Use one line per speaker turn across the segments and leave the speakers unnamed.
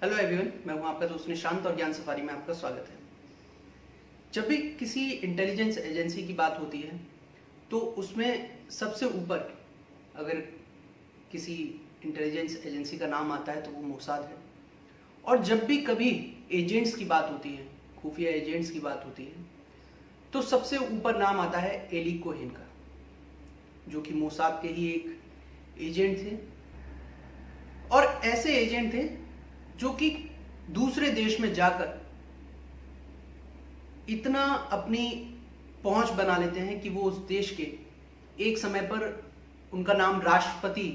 Hello everyone, मैं हूं आपका दोस्त निशांत और ज्ञान सफारी में आपका स्वागत है। जब भी किसी इंटेलिजेंस एजेंसी की बात होती है तो उसमें सबसे ऊपर अगर किसी इंटेलिजेंस एजेंसी का नाम आता है तो वो मोसाद है। और जब भी कभी एजेंट्स की बात होती है, खुफिया एजेंट्स की बात होती है, तो सबसे ऊपर नाम आता है एली कोहेन का, जो कि मोसाद के ही एक एजेंट थे। और ऐसे एजेंट थे जो कि दूसरे देश में जाकर इतना अपनी पहुंच बना लेते हैं कि वो उस देश के एक समय पर उनका नाम राष्ट्रपति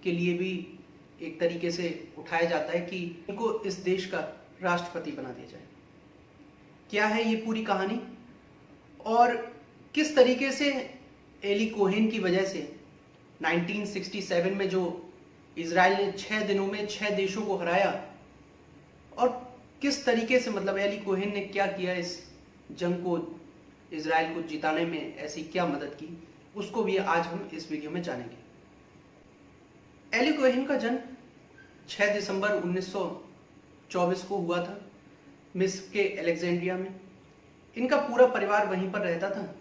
के लिए भी एक तरीके से उठाया जाता है कि इनको इस देश का राष्ट्रपति बना दिया जाए। क्या है ये पूरी कहानी और किस तरीके से एली कोहेन की वजह से 1967 में जो इजराइल ने 6 दिनों में 6 देशों को हराया, और किस तरीके से मतलब एली कोहेन ने क्या किया इस जंग को, इजराइल को जिताने में ऐसी क्या मदद की, उसको भी आज हम इस वीडियो में जानेंगे। एली कोहेन का जन्म 6 दिसंबर 1924 को हुआ था मिस्र के अलेक्जेंड्रिया में। इनका पूरा परिवार वहीं पर रहता था।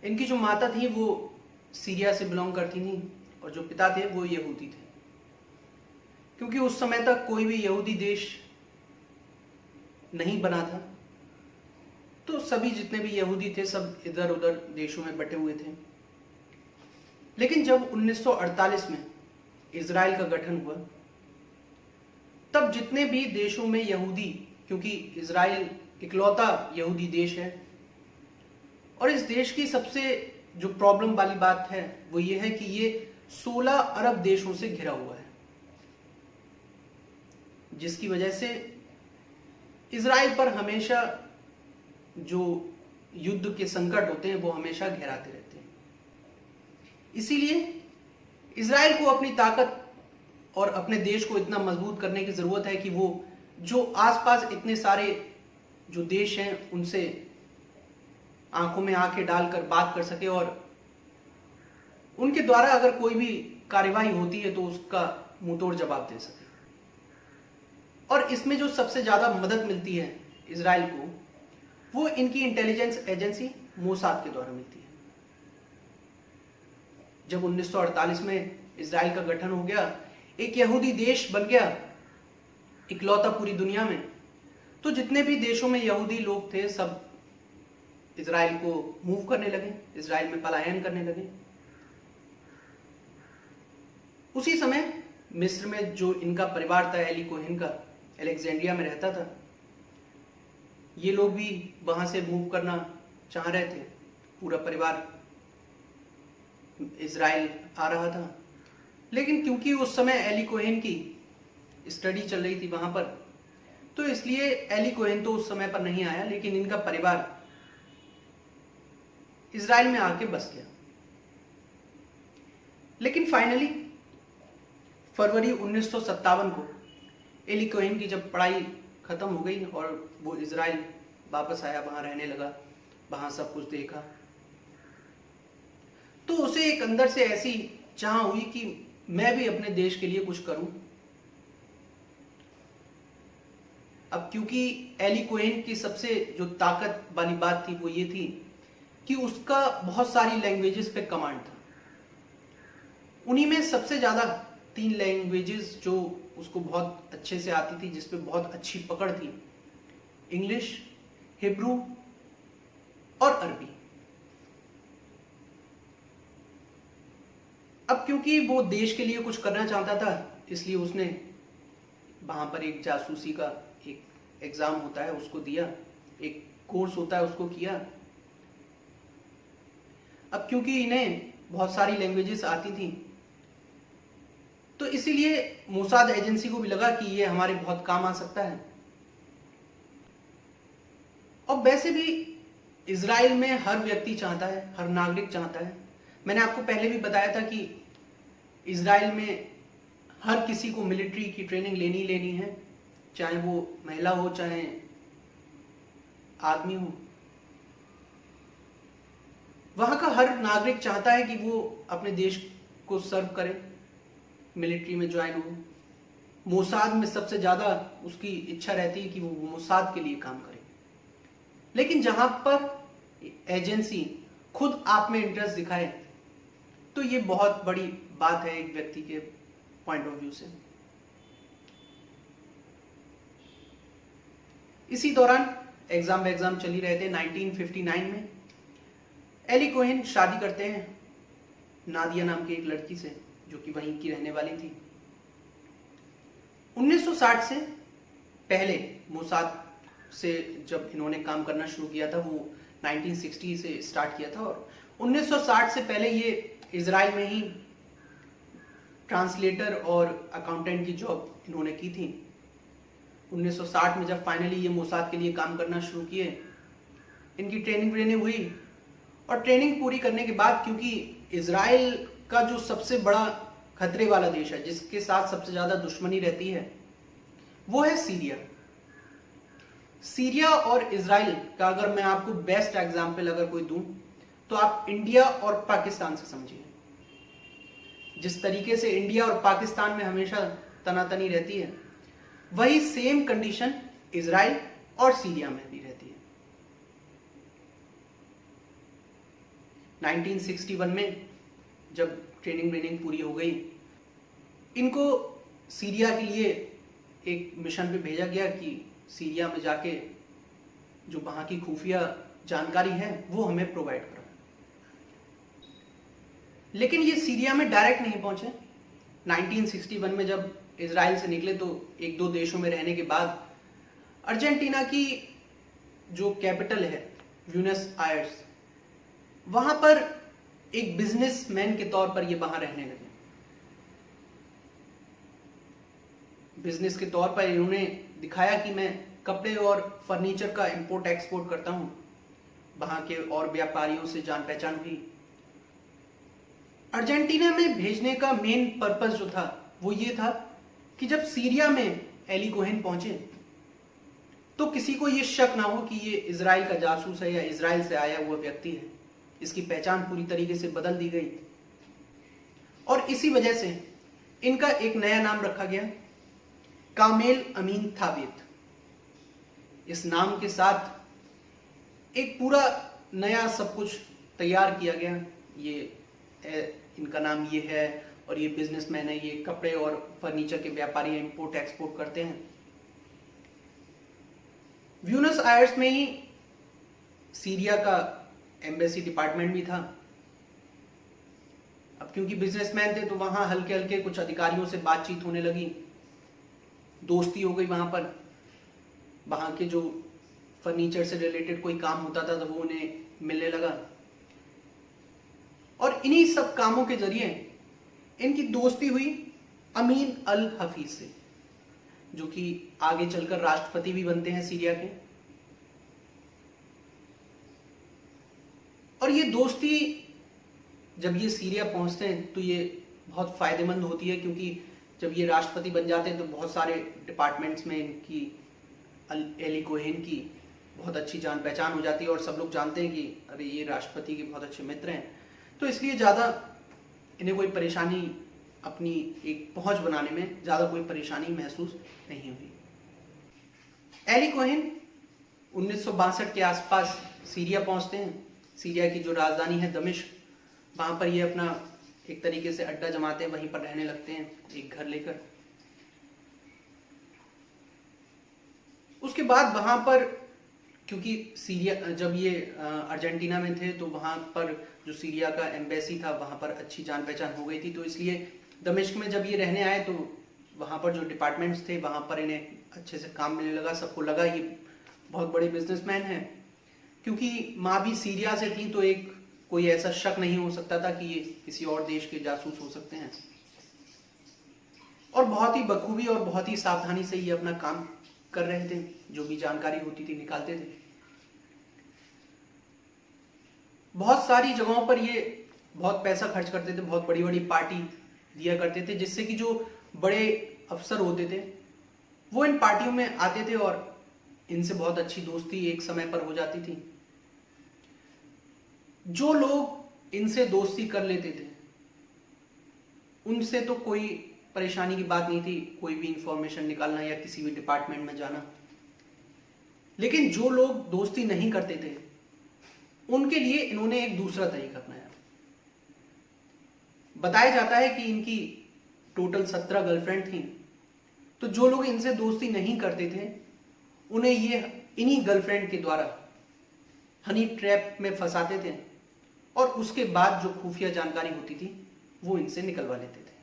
इनकी जो माता थी वो सीरिया से बिलोंग करती थी और जो पिता थे वो यहूदी थे। क्योंकि उस समय तक कोई भी यहूदी देश नहीं बना था, तो सभी जितने भी यहूदी थे सब इधर उधर देशों में बटे हुए थे। लेकिन जब 1948 में इजराइल का गठन हुआ, तब जितने भी देशों में यहूदी, क्योंकि इजराइल इकलौता यहूदी देश है, और इस देश की सबसे जो प्रॉब्लम वाली बात है वो ये है कि ये 16 अरब देशों से घिरा हुआ है, जिसकी वजह से इजराइल पर हमेशा जो युद्ध के संकट होते हैं वो हमेशा घेराते रहते हैं। इसीलिए इजराइल को अपनी ताकत और अपने देश को इतना मजबूत करने की जरूरत है कि वो जो आसपास इतने सारे जो देश हैं उनसे आंखों में आंखें डालकर बात कर सके, और उनके द्वारा अगर कोई भी कार्यवाही होती है तो उसका मुंहतोड़ जवाब दे सके। और इसमें जो सबसे ज्यादा मदद मिलती है इजराइल को, वो इनकी इंटेलिजेंस एजेंसी मोसाद के द्वारा मिलती है। जब 1948 में इजराइल का गठन हो गया, एक यहूदी देश बन गया इकलौता पूरी दुनिया में, तो जितने भी देशों में यहूदी लोग थे सब इजराइल को मूव करने लगे, इजराइल में पलायन करने लगे। उसी समय मिस्र में जो इनका परिवार था एली कोहेन का, अलेक्जेंड्रिया में रहता था, ये लोग भी वहां से मूव करना चाह रहे थे। पूरा परिवार इजराइल आ रहा था, लेकिन क्योंकि उस समय एली कोहेन की स्टडी चल रही थी वहां पर, तो इसलिए एली कोहेन तो उस समय पर नहीं आया, लेकिन इनका परिवार इजराइल में आके बस गया। लेकिन फाइनली फरवरी 1957 को एली कोहेन की जब पढ़ाई खत्म हो गई और वो इजराइल वापस आया, वहां रहने लगा, वहां सब कुछ देखा, तो उसे एक अंदर से ऐसी चाह हुई कि मैं भी अपने देश के लिए कुछ करूं। अब क्योंकि एली कोहेन की सबसे जो ताकत वाली बात थी वो ये थी कि उसका बहुत सारी लैंग्वेजेस पे कमांड था। उन्हीं में सबसे ज्यादा 3 लैंग्वेजेस जो उसको बहुत अच्छे से आती थी, जिसपे बहुत अच्छी पकड़ थी, इंग्लिश, हिब्रू और अरबी। अब क्योंकि वो देश के लिए कुछ करना चाहता था, इसलिए उसने वहां पर एक जासूसी का एक एग्जाम होता है उसको दिया, एक कोर्स होता है उसको किया। अब क्योंकि इन्हें बहुत सारी लैंग्वेजेस आती थी, तो इसीलिए मोसाद एजेंसी को भी लगा कि ये हमारे बहुत काम आ सकता है। और वैसे भी इजराइल में हर व्यक्ति चाहता है, हर नागरिक चाहता है। मैंने आपको पहले भी बताया था कि इजराइल में हर किसी को मिलिट्री की ट्रेनिंग लेनी है, चाहे वो महिला हो चाहे आदमी हो। वहां का हर नागरिक चाहता है कि वो अपने देश को सर्व करे, मिलिट्री में ज्वाइन हो। मोसाद में सबसे ज्यादा उसकी इच्छा रहती है कि वो मोसाद के लिए काम करे। लेकिन जहां पर एजेंसी खुद आप में इंटरेस्ट दिखाए तो ये बहुत बड़ी बात है एक व्यक्ति के पॉइंट ऑफ व्यू से। इसी दौरान एग्जाम चली रहे थे। 1959 में एली कोहेन शादी करते हैं नादिया नाम की एक लड़की से जो कि वहीं की रहने वाली थी। 1960 से पहले मोसाद से जब इन्होंने काम करना शुरू किया था वो 1960 से स्टार्ट किया था, और 1960 से पहले ये इजराइल में ही ट्रांसलेटर और अकाउंटेंट की जॉब इन्होंने की थी। 1960 में जब फाइनली ये मोसाद के लिए काम करना शुरू किए, इनकी ट्रेनिंग हुई, और ट्रेनिंग पूरी करने के बाद, क्योंकि इजराइल का जो सबसे बड़ा खतरे वाला देश है, जिसके साथ सबसे ज्यादा दुश्मनी रहती है, वो है सीरिया। सीरिया और इजराइल का अगर मैं आपको बेस्ट एग्जाम्पल अगर कोई दूं तो आप इंडिया और पाकिस्तान से समझिए। जिस तरीके से इंडिया और पाकिस्तान में हमेशा तनातनी रहती है, वही सेम कंडीशन इजराइल और सीरिया में भी रहती है। 1961 में जब ट्रेनिंग पूरी हो गई, इनको सीरिया के लिए एक मिशन पे भेजा गया कि सीरिया में जाके जो वहां की खुफिया जानकारी है वो हमें प्रोवाइड करो। लेकिन ये सीरिया में डायरेक्ट नहीं पहुंचे। 1961 में जब इजराइल से निकले तो एक दो देशों में रहने के बाद अर्जेंटीना की जो कैपिटल है ब्यूनस आयर्स, वहां पर एक बिजनेसमैन के तौर पर ये वहां रहने लगे। बिजनेस के तौर पर इन्होंने दिखाया कि मैं कपड़े और फर्नीचर का इंपोर्ट एक्सपोर्ट करता हूं। वहां के और व्यापारियों से जान पहचान हुई। अर्जेंटीना में भेजने का मेन पर्पस जो था वो ये था कि जब सीरिया में एली कोहेन पहुंचे तो किसी को ये शक ना हो कि ये इजराइल का जासूस है या इजराइल से आया हुआ व्यक्ति है। इसकी पहचान पूरी तरीके से बदल दी गई, और इसी वजह से इनका एक नया नाम रखा गया, कामेल अमीन थाबित। इस नाम के साथ एक पूरा नया सब कुछ तैयार किया गया। ये इनका नाम ये है और ये बिजनेसमैन है, ये कपड़े और फर्नीचर के व्यापारी इंपोर्ट एक्सपोर्ट करते हैं। ब्यूनस आयर्स में ही सीरिया का एम्बेसी डिपार्टमेंट भी था। अब क्योंकि बिजनेसमैन थे तो वहां हल्के हल्के कुछ अधिकारियों से बातचीत होने लगी, दोस्ती हो गई वहां पर। वहां के जो फर्नीचर से रिलेटेड कोई काम होता था तो वो उन्हें मिलने लगा, और इन्हीं सब कामों के जरिए इनकी दोस्ती हुई अमीन अल हफीज से, जो कि आगे चलकर राष्ट्रपति भी बनते हैं सीरिया के। और ये दोस्ती जब ये सीरिया पहुंचते हैं तो ये बहुत फायदेमंद होती है, क्योंकि जब ये राष्ट्रपति बन जाते हैं तो बहुत सारे डिपार्टमेंट्स में इनकी एली कोहेन की बहुत अच्छी जान पहचान हो जाती है, और सब लोग जानते हैं कि अरे ये राष्ट्रपति के बहुत अच्छे मित्र हैं। तो इसलिए ज़्यादा इन्हें कोई परेशानी, अपनी एक पहुंच बनाने में ज़्यादा कोई परेशानी महसूस नहीं हुई। एली कोहेन 1962 के आसपास सीरिया पहुंचते हैं। सीरिया की जो राजधानी है दमिश्क, वहां पर ये अपना एक तरीके से अड्डा जमाते हैं, वहीं पर रहने लगते हैं एक घर लेकर। उसके बाद वहां पर, क्योंकि सीरिया जब ये अर्जेंटीना में थे तो वहां पर जो सीरिया का एम्बेसी था वहां पर अच्छी जान पहचान हो गई थी, तो इसलिए दमिश्क में जब ये रहने आए तो वहां पर जो डिपार्टमेंट्स थे वहां पर इन्हें अच्छे से काम मिलने लगा। सबको लगा ये बहुत बड़े बिजनेसमैन हैं, क्योंकि माँ भी सीरिया से थी तो एक कोई ऐसा शक नहीं हो सकता था कि ये किसी और देश के जासूस हो सकते हैं। और बहुत ही बखूबी और बहुत ही सावधानी से ये अपना काम कर रहे थे, जो भी जानकारी होती थी निकालते थे। बहुत सारी जगहों पर ये बहुत पैसा खर्च करते थे, बहुत बड़ी बड़ी पार्टी दिया करते थे, जिससे कि जो बड़े अफसर होते थे वो इन पार्टियों में आते थे और इनसे बहुत अच्छी दोस्ती एक समय पर हो जाती थी। जो लोग इनसे दोस्ती कर लेते थे उनसे तो कोई परेशानी की बात नहीं थी कोई भी इंफॉर्मेशन निकालना या किसी भी डिपार्टमेंट में जाना। लेकिन जो लोग दोस्ती नहीं करते थे उनके लिए इन्होंने एक दूसरा तरीका अपनाया। बताया जाता है कि इनकी टोटल 17 गर्लफ्रेंड थी। तो जो लोग इनसे दोस्ती नहीं करते थे उन्हें ये इन्हीं गर्लफ्रेंड के द्वारा हनी ट्रैप में फंसाते थे और उसके बाद जो खुफिया जानकारी होती थी वो इनसे निकलवा लेते थे।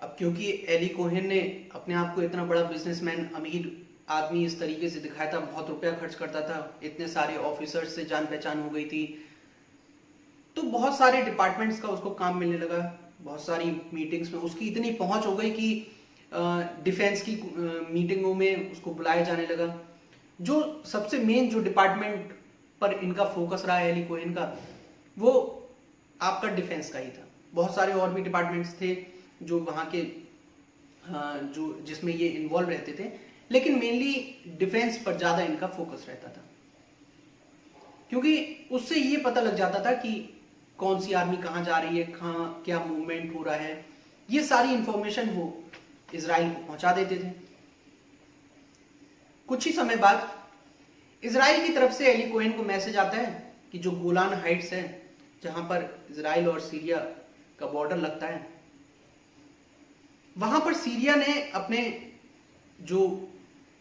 अब क्योंकि एली कोहेन ने अपने आप को इतना बड़ा बिजनेसमैन, अमीर आदमी इस तरीके से दिखाया था, बहुत रुपया खर्च करता था, इतने सारे ऑफिसर्स से जान पहचान हो गई थी, तो बहुत सारे डिपार्टमेंट्स का उसको काम मिलने लगा। बहुत सारी मीटिंग्स में उसकी इतनी पहुंच हो गई कि डिफेंस की मीटिंगों में उसको बुलाया जाने लगा। जो सबसे मेन जो डिपार्टमेंट पर इनका फोकस रहा है एली कोहेन का, वो आपका डिफेंस का ही था। बहुत सारे और भी डिपार्टमेंट्स थे जो वहाँ के जो जिसमें ये इन्वॉल्व रहते थे, लेकिन मेनली डिफेंस पर ज़्यादा इनका फोकस रहता था, क्योंकि उससे ये पता लग जाता था कि कौन सी आर्मी कहाँ जा रही है, कहाँ क्या मूवमेंट हो रहा है, ये सारी इंफॉर्मेशन वो इजराइल को पहुंचा देते थे। कुछ ही समय बाद इजराइल की तरफ से एली कोहेन को मैसेज आता है कि जो गोलान हाइट्स है, जहां पर इजराइल और सीरिया का बॉर्डर लगता है, वहां पर सीरिया ने अपने जो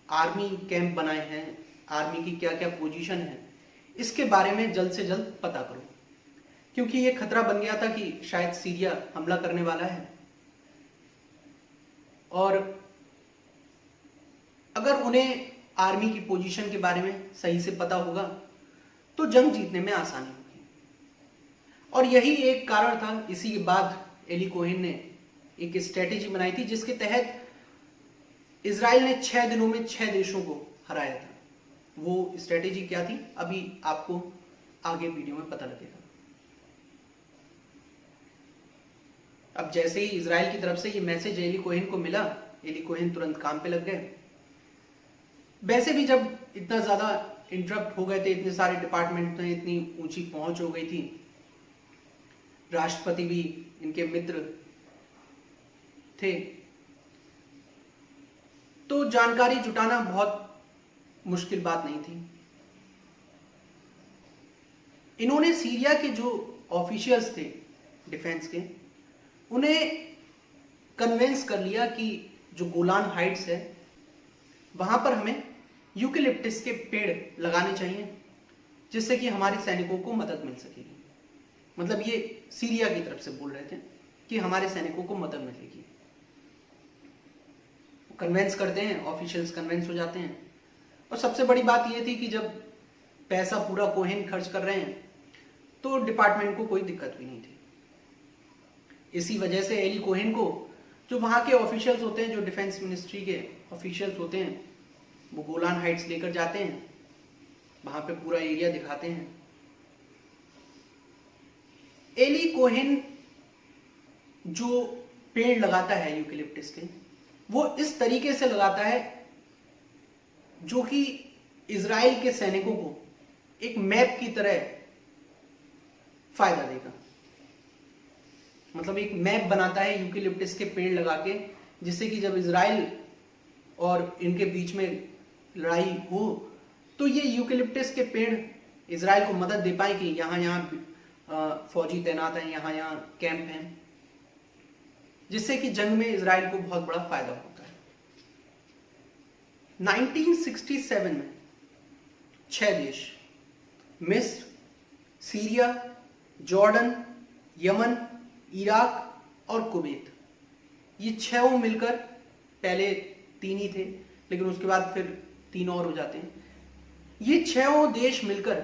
आर्मी कैंप बनाए हैं, आर्मी की क्या क्या पोजीशन है, इसके बारे में जल्द से जल्द पता करो, क्योंकि ये खतरा बन गया था कि शायद सीरिया हमला करने वाला है और अगर उन्हें आर्मी की पोजीशन के बारे में सही से पता होगा तो जंग जीतने में आसानी होगी। और यही एक कारण था। इसी के बाद एली कोहेन ने एक स्ट्रेटेजी बनाई थी जिसके तहत इजराइल ने 6 दिनों में 6 देशों को हराया था। वो स्ट्रेटेजी क्या थी अभी आपको आगे वीडियो में पता लगेगा। अब जैसे ही इजराइल की तरफ से ये मैसेज एली कोहेन को मिला, एली कोहेन तुरंत काम पे लग गए। वैसे भी जब इतना ज्यादा इंटरप्ट हो गए थे, इतने सारे डिपार्टमेंट में इतनी ऊंची पहुंच हो गई थी, राष्ट्रपति भी इनके मित्र थे, तो जानकारी जुटाना बहुत मुश्किल बात नहीं थी। इन्होंने सीरिया के जो ऑफिशियल्स थे डिफेंस के, उन्हें कन्विंस कर लिया कि जो गोलान हाइट्स है वहां पर हमें यूकेलिप्टस के पेड़ लगाने चाहिए, जिससे कि हमारे सैनिकों को मदद मिल सकेगी। मतलब ये सीरिया की तरफ से बोल रहे थे कि हमारे सैनिकों को मदद मिलेगी। कन्विंस करते हैं, ऑफिशियल्स कन्विंस हो जाते हैं। और सबसे बड़ी बात यह थी कि जब पैसा पूरा कोहेन खर्च कर रहे हैं तो डिपार्टमेंट को कोई दिक्कत भी नहीं थी। इसी वजह से एली कोहेन को जो वहां के ऑफिशियल्स होते हैं, जो डिफेंस मिनिस्ट्री के ऑफिशियल्स होते हैं, वो गोलान हाइट्स लेकर जाते हैं, वहां पे पूरा एरिया दिखाते हैं। एली कोहेन जो पेड़ लगाता है यूकेलिप्टस के, वो इस तरीके से लगाता है जो कि इजराइल के सैनिकों को एक मैप की तरह फायदा देगा। मतलब एक मैप बनाता है यूकेलिप्टस के पेड़ लगा के, जिससे कि जब इजराइल और इनके बीच में लड़ाई हो तो ये यूकेलिप्टस के पेड़ इजराइल को मदद दे पाए कि यहाँ यहाँ फौजी तैनात हैं, यहाँ यहाँ कैंप हैं, जिससे कि जंग में इजराइल को बहुत बड़ा फायदा होता है। 1967 में 6 देश, मिस्र, सीरिया, जॉर्डन, यमन, इराक और कुवैत, ये 6 मिलकर, पहले 3 ही थे लेकिन उसके बाद फिर 3 और हो जाते हैं, ये 6 देश मिलकर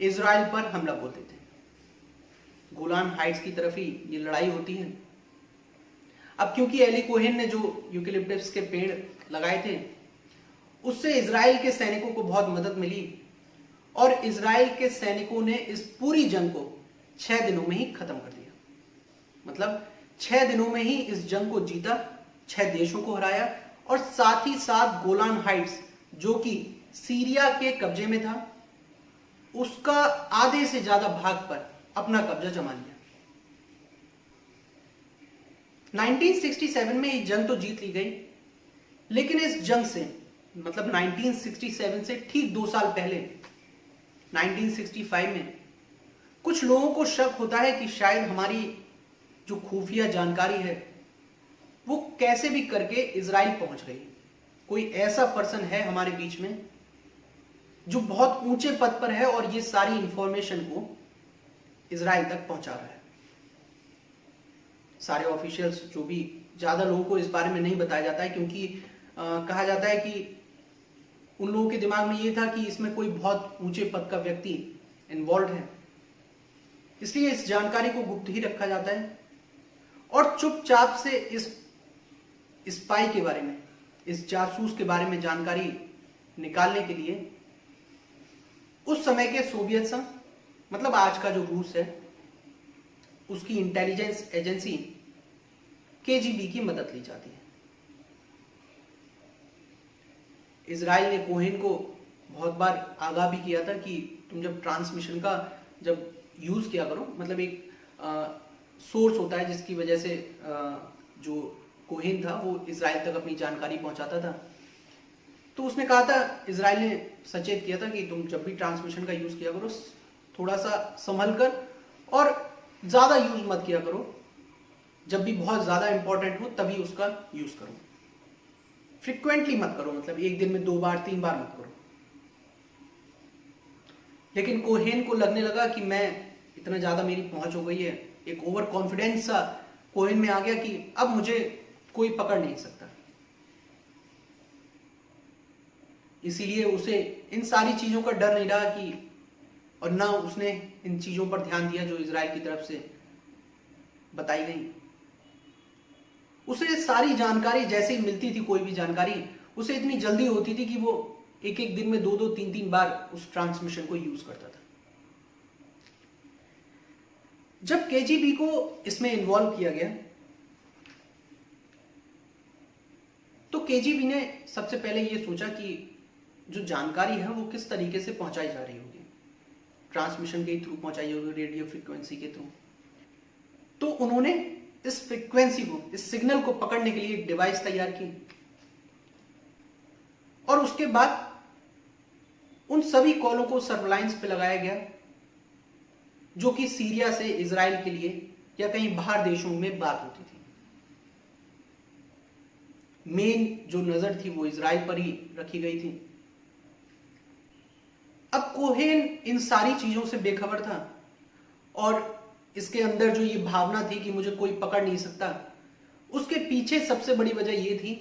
इजराइल पर हमला बोलते थे। गोलान हाइट्स की तरफ ही ये लड़ाई होती है। अब क्योंकि एली कोहेन ने जो यूकेलिप्टस के पेड़ लगाए थे उससे इजराइल के सैनिकों को बहुत मदद मिली और इजराइल के सैनिकों ने इस पूरी जंग को 6 दिनों में ही खत्म कर दिया। मतलब 6 दिनों में ही इस जंग को जीता, 6 देशों को हराया और साथ ही साथ गोलान हाइट्स जो कि सीरिया के कब्जे में था, उसका आधे से ज्यादा भाग पर अपना कब्जा जमा लिया। 1967 में ये जंग तो जीत ली गई, लेकिन इस जंग से मतलब 1967 से ठीक 2 साल पहले 1965 में कुछ लोगों को शक होता है कि शायद हमारी जो खुफिया जानकारी है वो कैसे भी करके इजराइल पहुंच रही। कोई ऐसा पर्सन है हमारे बीच में जो बहुत ऊंचे पद पर है और ये सारी इंफॉर्मेशन को इजराइल तक पहुंचा रहा है। सारे ऑफिशियल्स जो भी, ज्यादा लोगों को इस बारे में नहीं बताया जाता है क्योंकि कहा जाता है कि उन लोगों के दिमाग में ये था कि इसमें कोई बहुत ऊंचे पद का व्यक्ति इन्वॉल्व है, इसलिए इस जानकारी को गुप्त ही रखा जाता है। और चुपचाप से इस स्पाई के बारे में, इस जासूस के बारे में जानकारी निकालने के लिए उस समय के सोवियत संघ, मतलब आज का जो रूस है, उसकी इंटेलिजेंस एजेंसी केजीबी की मदद ली जाती है। इजराइल ने कोहेन को बहुत बार आगाह भी किया था कि तुम जब ट्रांसमिशन का जब यूज किया करो, मतलब एक सोर्स होता है जिसकी वजह से जो कोहेन था वो इजराइल तक अपनी जानकारी पहुंचाता था। तो उसने कहा था, इजराइल ने सचेत किया था कि तुम जब भी ट्रांसमिशन का यूज किया करो थोड़ा सा संभल कर और ज्यादा यूज मत किया करो, जब भी बहुत ज्यादा इंपॉर्टेंट हो तभी उसका यूज करो, फ्रिक्वेंटली मत करो, मतलब एक दिन में 2 बार 3 बार मत करो। लेकिन कोहेन को लगने लगा कि मैं इतना ज्यादा मेरी पहुंच हो गई है, एक ओवर कॉन्फिडेंस सा कोहेन में आ गया कि अब मुझे कोई पकड़ नहीं सकता। इसीलिए उसे इन सारी चीजों का डर नहीं रहा कि, और ना उसने इन चीजों पर ध्यान दिया जो इजराइल की तरफ से बताई गई। उसे सारी जानकारी जैसे ही मिलती थी, कोई भी जानकारी उसे इतनी जल्दी होती थी कि वो एक एक दिन में 2-2 3-3 बार उस ट्रांसमिशन को यूज करता था। जब केजीबी को इसमें इन्वॉल्व किया गया तो केजीबी ने सबसे पहले यह सोचा कि जो जानकारी है वो किस तरीके से पहुंचाई जा रही होगी, ट्रांसमिशन के थ्रू पहुंचाई होगी, रेडियो फ्रीक्वेंसी के थ्रू। तो उन्होंने इस फ्रीक्वेंसी को, इस सिग्नल को पकड़ने के लिए एक डिवाइस तैयार की और उसके बाद उन सभी कॉलों को सर्विलांस पे लगाया गया जो कि सीरिया से इजराइल के लिए या कहीं बाहर देशों में बात होती थी। मेन जो नजर थी वो इजराइल पर ही रखी गई थी। अब कोहेन इन सारी चीजों से बेखबर था और इसके अंदर जो ये भावना थी कि मुझे कोई पकड़ नहीं सकता, उसके पीछे सबसे बड़ी वजह यह थी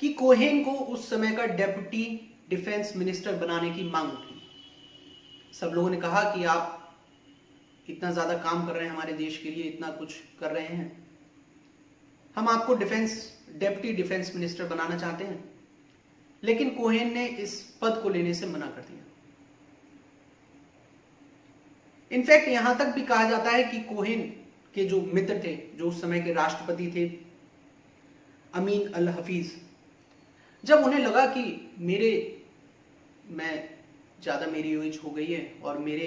कि कोहेन को उस समय का डेप्यूटी डिफेंस मिनिस्टर बनाने की मांग उठी। सब लोगों ने कहा कि आप इतना ज्यादा काम कर रहे हैं हमारे देश के लिए, इतना कुछ कर रहे हैं, हम आपको डेप्यूटी डिफेंस मिनिस्टर बनाना चाहते हैं। लेकिन कोहेन ने इस पद को लेने से मना कर दिया। इनफैक्ट यहां तक भी कहा जाता है कि कोहेन के जो मित्र थे, जो उस समय के राष्ट्रपति थे अमीन अल हफीज, जब उन्हें लगा कि मेरी एज हो गई है और मेरे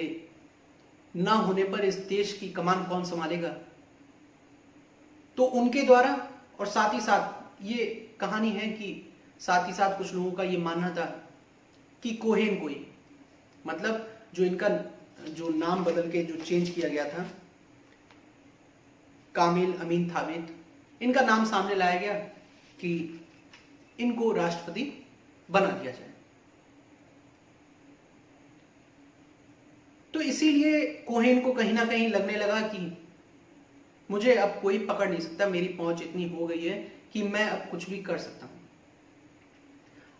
ना होने पर इस देश की कमान कौन संभालेगा, तो उनके द्वारा, और साथ ही साथ ये कहानी है कि साथ ही साथ कुछ लोगों का ये मानना था कि कोहेन कोई, मतलब जो इनका जो नाम बदल के जो चेंज किया गया था, कामिल अमीन थाबित, इनका नाम सामने लाया गया कि इनको राष्ट्रपति बना दिया जाए। तो इसीलिए कोहेन को कहीं ना कहीं लगने लगा कि मुझे अब कोई पकड़ नहीं सकता, मेरी पहुंच इतनी हो गई है कि मैं अब कुछ भी कर सकता हूं।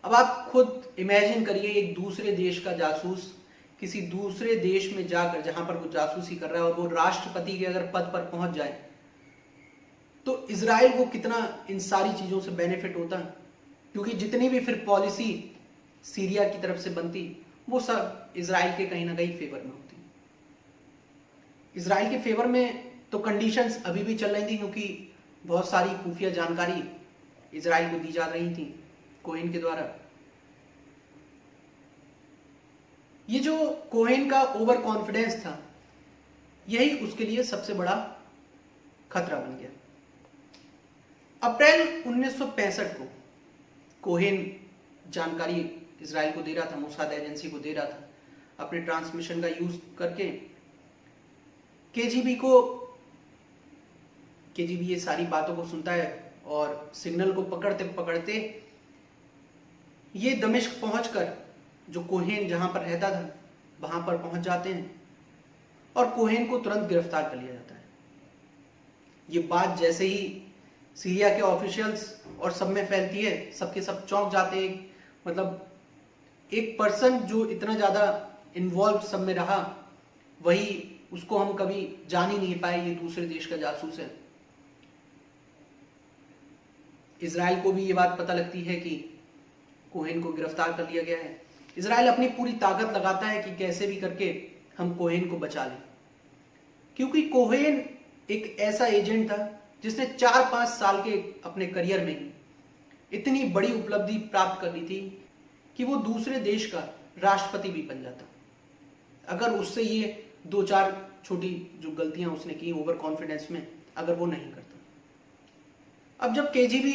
अब आप खुद इमेजिन करिए, एक दूसरे देश का जासूस किसी दूसरे देश में जाकर, जहां पर वो जासूसी कर रहा है, और वो राष्ट्रपति के अगर पद पर पहुंच जाए तो इजराइल को कितना इन सारी चीजों से बेनिफिट होता, क्योंकि जितनी भी फिर पॉलिसी सीरिया की तरफ से बनती वो सब इजराइल के कहीं ना कहीं फेवर में होती। इजराइल के फेवर में तो कंडीशंस अभी भी चल रही थी, क्योंकि बहुत सारी खुफिया जानकारी इजराइल को दी जा रही थी कोहेन के द्वारा। ये जो कोहेन का ओवर कॉन्फिडेंस था, यही उसके लिए सबसे बड़ा खतरा बन गया। अप्रैल 1965 को कोहेन जानकारी इजराइल को दे रहा था, मोसाद एजेंसी को दे रहा था, अपने ट्रांसमिशन का यूज करके केजीबी ये सारी बातों को सुनता है और सिग्नल को पकड़ते पकड़ते ये दमिश्क पहुंचकर जो कोहेन जहां पर रहता था वहां पर पहुंच जाते हैं और कोहेन को तुरंत गिरफ्तार कर लिया जाता है। ये बात जैसे ही सीरिया के ऑफिशियल्स और सब में फैलती है, सबके सब चौंक जाते हैं। मतलब एक पर्सन जो इतना ज्यादा इन्वॉल्व सब में रहा, वही उसको हम कभी जान ही नहीं पाए, ये दूसरे देश का जासूस है। इजराइल को भी ये बात पता लगती है कि कोहेन को गिरफ्तार कर लिया गया है। इजराइल अपनी पूरी ताकत लगाता है कि कैसे भी करके हम कोहेन को बचा लें, क्योंकि कोहेन एक ऐसा एजेंट था जिसने 4-5 साल के अपने करियर में ही इतनी बड़ी उपलब्धि प्राप्त कर ली थी कि वो दूसरे देश का राष्ट्रपति भी बन जाता अगर उससे ये 2-4 छोटी जो गलतियां उसने की ओवर कॉन्फिडेंस में, अगर वो नहीं करता। अब जब केजीबी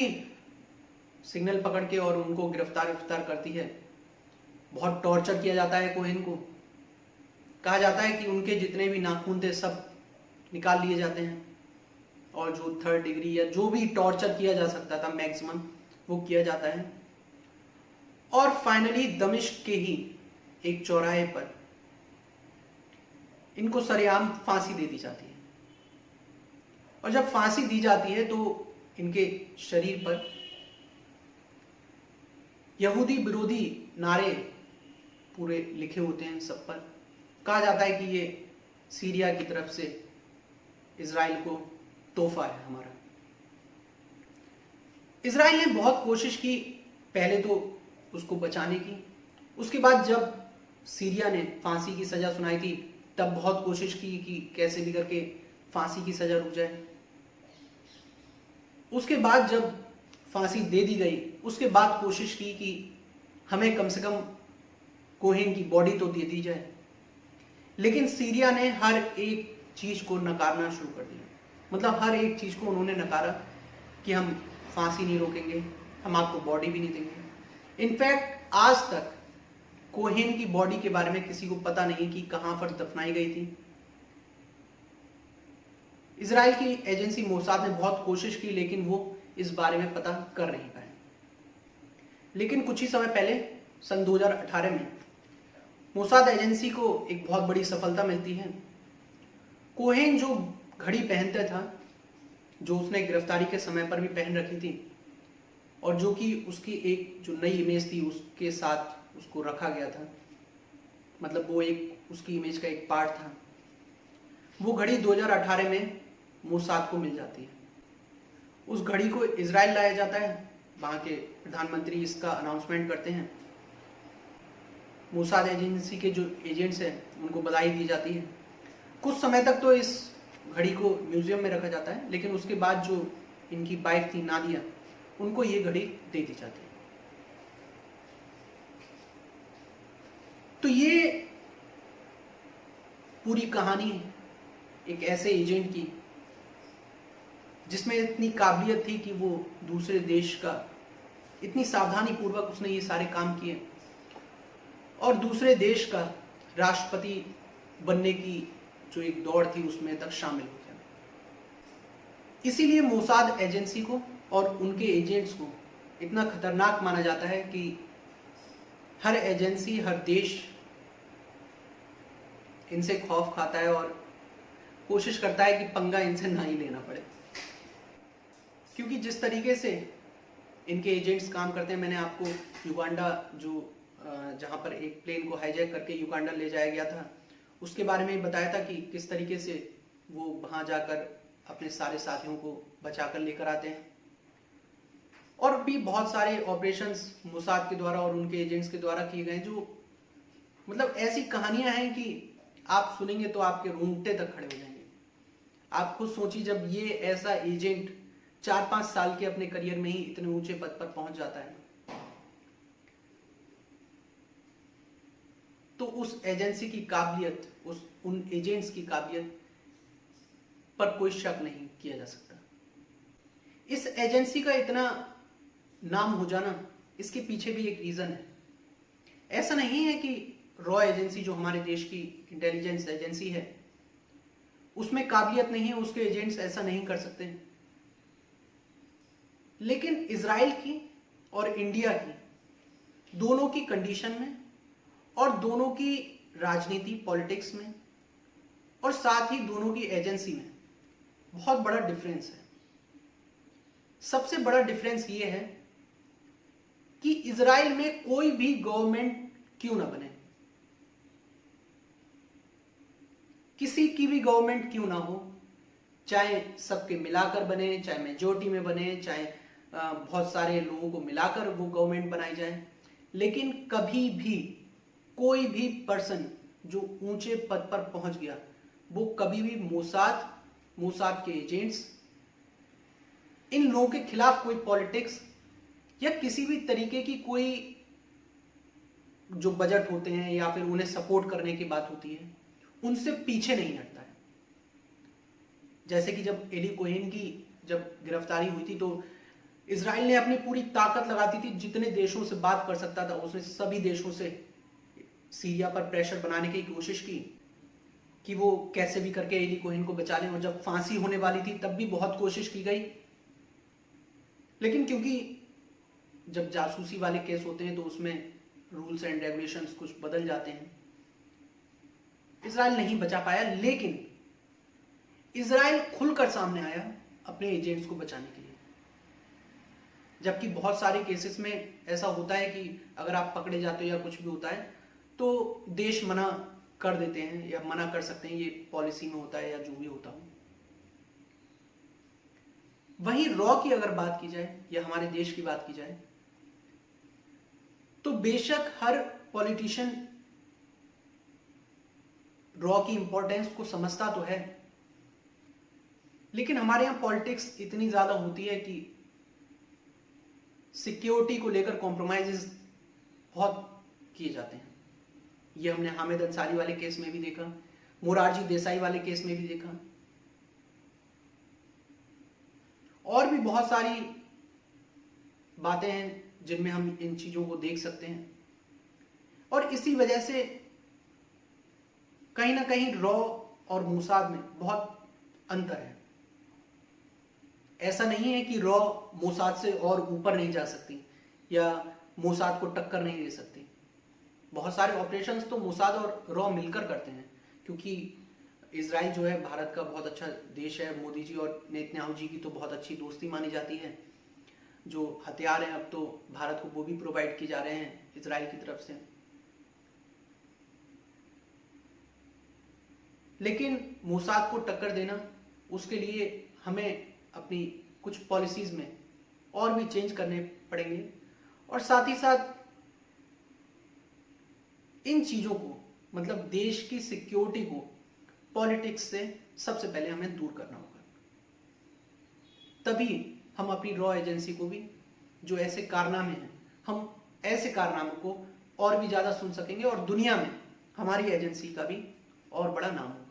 सिग्नल पकड़ के और उनको गिरफ्तार करती है, बहुत टॉर्चर किया जाता है कोहेन को। कहा जाता है कि उनके जितने भी नाखून थे सब निकाल लिए जाते हैं और जो 3rd डिग्री या जो भी टॉर्चर किया जा सकता था मैक्सिमम, वो किया जाता है। और फाइनली दमिश्क के ही एक चौराहे पर इनको सरेआम फांसी दे दी जाती है। और जब फांसी दी जाती है तो इनके शरीर पर यहूदी विरोधी नारे पूरे लिखे होते हैं सब पर। कहा जाता है कि ये सीरिया की तरफ से इजराइल को तोहफा है हमारा। इजराइल ने बहुत कोशिश की पहले तो उसको बचाने की, उसके बाद जब सीरिया ने फांसी की सजा सुनाई थी तब बहुत कोशिश की कि कैसे भी करके फांसी की सजा रुक जाए। उसके बाद जब फांसी दे दी गई, उसके बाद कोशिश की कि हमें कम से कम कोहेन की बॉडी तो दे दी जाए, लेकिन सीरिया ने हर एक चीज को नकारना शुरू कर दिया। मतलब हर एक चीज को उन्होंने नकारा कि हम फांसी नहीं रोकेंगे, हम आपको बॉडी भी नहीं देंगे। इनफैक्ट आज तक कोहेन की बॉडी के बारे में किसी को पता नहीं कि कहां पर दफनाई गई थी। इजराइल की एजेंसी मोसाद ने बहुत कोशिश की, लेकिन वो इस बारे में पता कर नहीं पाए। लेकिन कुछ ही समय पहले सन 2018 में मोसाद एजेंसी को एक बहुत बड़ी सफलता मिलती है। कोहेन जो घड़ी पहनता था, जो उसने गिरफ्तारी के समय पर भी पहन रखी थी और जो कि उसकी एक जो नई इमेज थी उसके साथ उसको रखा गया था, मतलब वो एक उसकी इमेज का एक पार्ट था, वो घड़ी 2018 में मोसाद को मिल जाती है। उस घड़ी को इजराइल लाया जाता है, वहां के प्रधानमंत्री इसका अनाउंसमेंट करते हैं। मोसाद एजेंसी के जो एजेंट्स हैं उनको बधाई दी जाती है। कुछ समय तक तो इस घड़ी को म्यूजियम में रखा जाता है, लेकिन उसके बाद जो इनकी वाइफ थी नादिया, उनको ये घड़ी दे दी जाती है। तो ये पूरी कहानी एक ऐसे एजेंट की जिसमें इतनी काबिलियत थी कि वो दूसरे देश का इतनी सावधानी पूर्वक उसने ये सारे काम किए और दूसरे देश का राष्ट्रपति बनने की जो एक दौड़ थी उसमें तक शामिल हो गया। इसीलिए मोसाद एजेंसी को और उनके एजेंट्स को इतना खतरनाक माना जाता है कि हर एजेंसी, हर देश इनसे खौफ खाता है और कोशिश करता है कि पंगा इनसे ना ही लेना पड़े, क्योंकि जिस तरीके से इनके एजेंट्स काम करते हैं। मैंने आपको युगांडा जो जहां पर एक प्लेन को हाईजैक करके युगांडा ले जाया गया था उसके बारे में बताया था कि किस तरीके से वो वहां जाकर अपने सारे साथियों को बचाकर लेकर आते हैं। और भी बहुत सारे ऑपरेशंस मोसाद के द्वारा और उनके एजेंट्स के द्वारा किए गए, जो मतलब ऐसी कहानियां हैं कि आप सुनेंगे तो आपके रोंगटे तक खड़े हो जाएंगे। आप खुद सोचिए, जब ये ऐसा एजेंट 4-5 साल के अपने करियर में ही इतने ऊंचे पद पर पहुंच जाता है, तो उस एजेंसी की काबिलियत, उन एजेंट्स की काबिलियत पर कोई शक नहीं। किया जा सकता। इस एजेंसी का इतना नाम हो जाना, इसके पीछे भी एक रीजन है। ऐसा नहीं है कि रॉ एजेंसी जो हमारे देश की इंटेलिजेंस एजेंसी है उसमें काबिलियत नहीं है, उसके एजेंट्स ऐसा नहीं कर सकते। लेकिन इजराइल की और इंडिया की दोनों की कंडीशन में और दोनों की राजनीति पॉलिटिक्स में और साथ ही दोनों की एजेंसी में बहुत बड़ा डिफरेंस है। सबसे बड़ा डिफरेंस यह है कि इजराइल में कोई भी गवर्नमेंट क्यों ना बने, किसी की भी गवर्नमेंट क्यों ना हो, चाहे सबके मिलाकर बने, चाहे मेजोरिटी में बने, चाहे बहुत सारे लोगों को मिलाकर वो गवर्नमेंट बनाई जाए, लेकिन कभी भी कोई भी पर्सन जो ऊंचे पद पर पहुंच गया वो कभी भी मोसाद के एजेंट्स, इन लोगों के खिलाफ कोई पॉलिटिक्स या किसी भी तरीके की कोई जो बजट होते हैं या फिर उन्हें सपोर्ट करने की बात होती है, उनसे पीछे नहीं हटता है। जैसे कि जब एली कोहेन की जब गिरफ्तारी हुई थी तो इजराइल ने अपनी पूरी ताकत लगाती थी, जितने देशों से बात कर सकता था उसने सभी देशों से सीरिया पर प्रेशर बनाने की कोशिश की कि वो कैसे भी करके एली कोहेन को बचा लें। और जब फांसी होने वाली थी तब भी बहुत कोशिश की गई, लेकिन क्योंकि जब जासूसी वाले केस होते हैं तो उसमें रूल्स एंड रेगुलेशंस कुछ बदल जाते हैं, इजराइल नहीं बचा पाया। लेकिन इजराइल खुलकर सामने आया अपने एजेंट्स को बचाने के लिए। जबकि बहुत सारे केसेस में ऐसा होता है कि अगर आप पकड़े जाते हो या कुछ भी होता है तो देश मना कर देते हैं या मना कर सकते हैं, ये पॉलिसी में होता है या जो भी होता हो। वहीं रॉ की अगर बात की जाए या हमारे देश की बात की जाए तो बेशक हर पॉलिटिशियन रॉ की इंपॉर्टेंस को समझता तो है, लेकिन हमारे यहां पॉलिटिक्स इतनी ज्यादा होती है कि सिक्योरिटी को लेकर कॉम्प्रोमाइजेस बहुत किए जाते हैं। ये हमने हामिद अंसारी वाले केस में भी देखा, मोरारजी देसाई वाले केस में भी देखा, और भी बहुत सारी बातें हैं जिनमें हम इन चीजों को देख सकते हैं। और इसी वजह से कहीं ना कहीं रॉ और मोसाद में बहुत अंतर है। ऐसा नहीं है कि रॉ मोसाद से और ऊपर नहीं जा सकती या मोसाद को टक्कर नहीं दे सकती। बहुत सारे ऑपरेशंस तो मोसाद और रॉ मिलकर करते हैं, क्योंकि इजराइल जो है भारत का बहुत अच्छा देश है। मोदी जी और नेतन्याहू जी की तो बहुत अच्छी दोस्ती मानी जाती है। जो हथियार हैं अब तो भारत को वो भी प्रोवाइड किए जा रहे हैं इजराइल की तरफ से। लेकिन मोसाद को टक्कर देना, उसके लिए हमें अपनी कुछ पॉलिसीज में और भी चेंज करने पड़ेंगे। और साथ ही साथ इन चीजों को, मतलब देश की सिक्योरिटी को पॉलिटिक्स से सबसे पहले हमें दूर करना होगा। तभी हम अपनी रॉ एजेंसी को भी, जो ऐसे कारनामे हैं, हम ऐसे कारनामों को और भी ज्यादा सुन सकेंगे और दुनिया में हमारी एजेंसी का भी और बड़ा नाम होगा।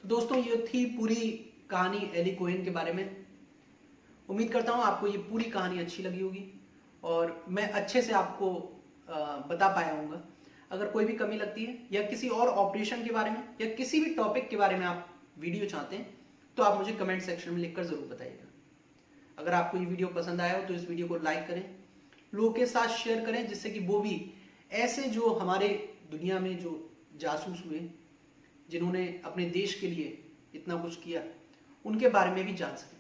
तो दोस्तों, ये थी पूरी कहानी एली कोहेन के बारे में। उम्मीद करता हूं आपको ये पूरी कहानी अच्छी लगी होगी और मैं अच्छे से आपको बता पाया हूँगा। अगर कोई भी कमी लगती है या किसी और ऑपरेशन के बारे में या किसी भी टॉपिक के बारे में आप वीडियो चाहते हैं तो आप मुझे कमेंट सेक्शन में लिखकर जरूर बताइएगा। अगर आपको ये वीडियो पसंद आया हो तो इस वीडियो को लाइक करें, लोगों के साथ शेयर करें, जिससे कि वो भी ऐसे जो हमारे दुनिया में जो जासूस हुए, जिन्होंने अपने देश के लिए इतना कुछ किया, उनके बारे में भी जान सकें।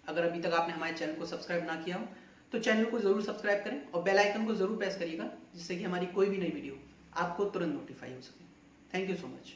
अगर अभी तक आपने हमारे चैनल को सब्सक्राइब ना किया हो तो चैनल को जरूर सब्सक्राइब करें और बेल आइकन को जरूर प्रेस करिएगा, जिससे कि हमारी कोई भी नई वीडियो आपको तुरंत नोटिफाई हो सके। Thank you so much.